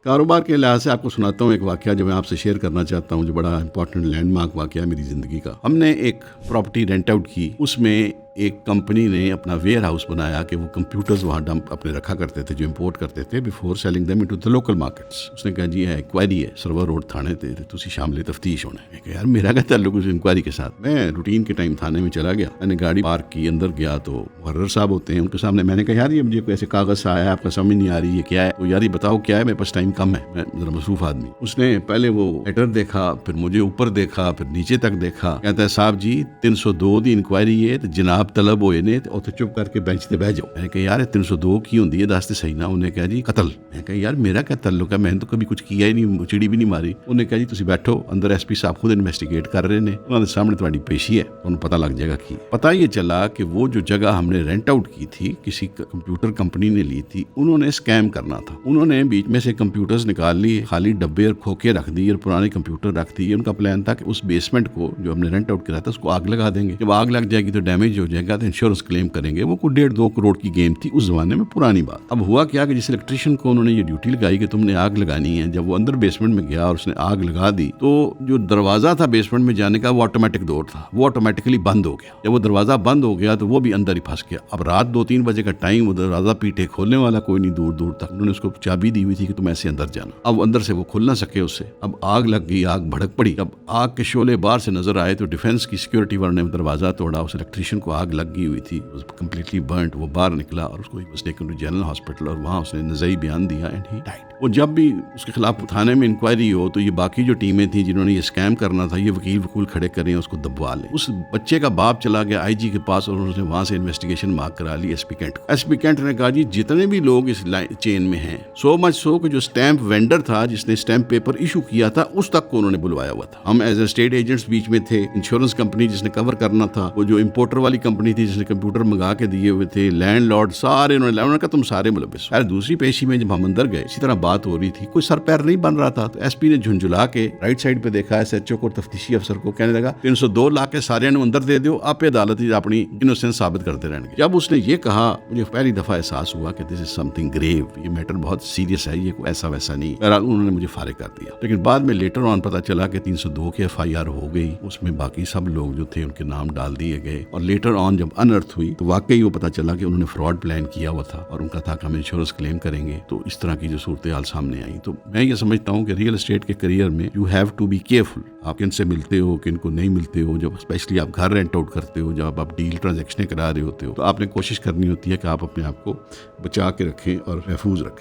कारोबार के लिहाज से आपको सुनाता हूँ एक वाकया जो मैं आपसे शेयर करना चाहता हूँ, जो बड़ा इंपॉर्टेंट लैंडमार्क वाकया है मेरी ज़िंदगी का। हमने एक प्रॉपर्टी रेंट आउट की, उसमें एक कंपनी ने अपना वेयर हाउस बनाया कि वो कंप्यूटर्स वहाँ डंप अपने रखा करते थे जो इंपोर्ट करते थे before selling them into the local markets. उसने कहा जी है इंक्वायरी है सर्वर रोड थाने ते तुसी शामिल तफ्तीश होना है। यार मेरा क्या ताल्लुक उस इंक्वायरी के साथ। मैं रूटीन के टाइम थाने में चला गया, मैंने गाड़ी पार्क की, अंदर गया तो मुहर्रर साहब होते हैं, उनके सामने मैंने कहा यार ये मुझे ऐसे कागज सा आया है, आपका समझ नहीं आ रही है क्या है। तो यार ये बताओ क्या है, मेरे पास टाइम कम है, मैं जरा मसरूफ आदमी। उसने पहले वो लेटर देखा, फिर मुझे ऊपर देखा, फिर नीचे तक देखा। कहता है साहब जी 302 की इंक्वायरी है तो जनाब तलब होए ने ਉੱਥੇ चुप करके बेंच ते बह जाओ। मैं कहा यार 302 की होंदी है दस ते सही ना। उन्हें कहा जी कत्ल। मैं कहा यार मेरा क्या ताल्लुक है, मैंने तो कभी कुछ किया ही नहीं, चिड़ी भी नहीं मारी। उन्हें कहा जी तुसी बैठो, अंदर एसपी साहब खुद इन्वेस्टिगेट कर रहे ने, उन्होंने सामने तुम्हारी पेशी है, उन्हें पता लग जाएगा की। पता ये चला कि वो जो जगह हमने रेंट आउट की थी किसी कंप्यूटर कंपनी ने ली थी, उन्होंने स्कैम करना था। उन्होंने बीच में से कंप्यूटर्स निकाल लिए, खाली डब्बे और खोखे रख दिए और पुराने कंप्यूटर रख दिए। उनका प्लान था कि उस बेसमेंट को जो हमने रेंट आउट किया था उसको आग लगा देंगे, जब आग लग जाएगी तो डैमेज हो जाएगा तो इंश्योरेंस क्लेम करेंगे। वो कोई 1.5-2 करोड़ की गेम थी उस जमाने में, पुरानी बात। अब हुआ क्या कि जिस इलेक्ट्रिशियन को उन्होंने ये ड्यूटी लगाई कि तुमने आग लगानी है, जब वो अंदर बेसमेंट में गया और उसने आग लगा दी तो जो दरवाजा था बेसमेंट में जाने का वो ऑटोमेटिक डोर था, वो ऑटोमेटिकली बंद हो गया। जब वो दरवाजा बंद हो गया तो वो भी अंदर ही फंस गया। अब रात 2-3 बजे का टाइम, वो दरवाजा पीटे खोलने वाला कोई नहीं दूर दूर तक। उन्होंने उसको चाबी दी हुई थी कि तुम ऐसे अंदर जाना। अब अंदर से वो खुल ना सके उससे। अब आग लग गई, आग भड़क पड़ी। अब आग के शोले बाहर से नजर आए तो डिफेंस की सिक्योरिटी वालों ने दरवाजा तोड़ा। उस इलेक्ट्रिशियन को आग लग गई हुई थी, कंप्लीटली बर्न्ड। वो बाहर निकला और उसको was taken to general hospital और वहाँ उसने नज़ई बयान दिया एंड ही डाइड। वो जब भी उसके खिलाफ थाने में इंक्वायरी हो तो ये बाकी जो टीमें थी जिन्होंने ये स्कैम करना था, ये वकील खड़े करें उसको दबवा लें। उस बच्चे का बाप चला गया आईजी के पास और उसने वहाँ से इन्वेस्टिगेशन मार्क करा ली एसपी कैंट को। एसपी कैंट ने कहा जी जितने भी लोग इस चेन में हैं, सो मच सो कि जो स्टैंप वेंडर था जिसने स्टैंप पेपर इशू किया था उस तक को उन्होंने बुलवाया हुआ था। हम एज ए स्टेट एजेंट्स बीच में थे, इंश्योरेंस कंपनी जिसने कवर करना था, वो जो इम्पोर्टर वाली कंपनी थी जिसने कंप्यूटर मंगा के दिए हुए थे, लैंडलॉर्ड, सारे उन्होंने कहा तुम सारे मुलविस। यार दूसरी पेशी में जब हम अंदर गए इसी तरह बात हो रही थी, कोई सर पैर नहीं बन रहा था। तो एसपी ने झुंझुला के राइट साइड पे देखा एसएचओ को, तफ्तीशी अफसर को, कहने लगा 302 लाख के सारे अंदर दे दो, आप अदालत अपनी इनोसेंस साबित करते रहेंगे। जब उसने ये कहा मुझे पहली दफा एहसास हुआ कि दिस इज समथिंग ग्रेव, ये मैटर बहुत सीरियस है, ये कोई ऐसा वैसा नहीं। उन्होंने मुझे फारिग कर दिया। लेकिन बाद में लेटर ऑन पता चला कि 302 की एफआईआर हो गई, उसमें बाकी सब लोग जो थे उनके नाम डाल दिए गए। और लेटर ऑन जब अनर्थ हुई तो वाकई वो पता चला कि उन्होंने फ्रॉड प्लान किया हुआ था और उनका था कि हम इंश्योरेंस क्लेम करेंगे। तो इस तरह की जो सूरत हाल सामने आई, तो मैं ये समझता हूँ कि रियल एस्टेट के करियर में you have to be careful. आप किनसे मिलते हो, किनको नहीं मिलते हो, जब स्पेशली आप घर रेंट आउट करते हो, जब आप डील ट्रांजैक्शन करा रहे होते हो, तो आपने कोशिश करनी होती है कि आप अपने आप को बचा के रखें और महफूज रखें।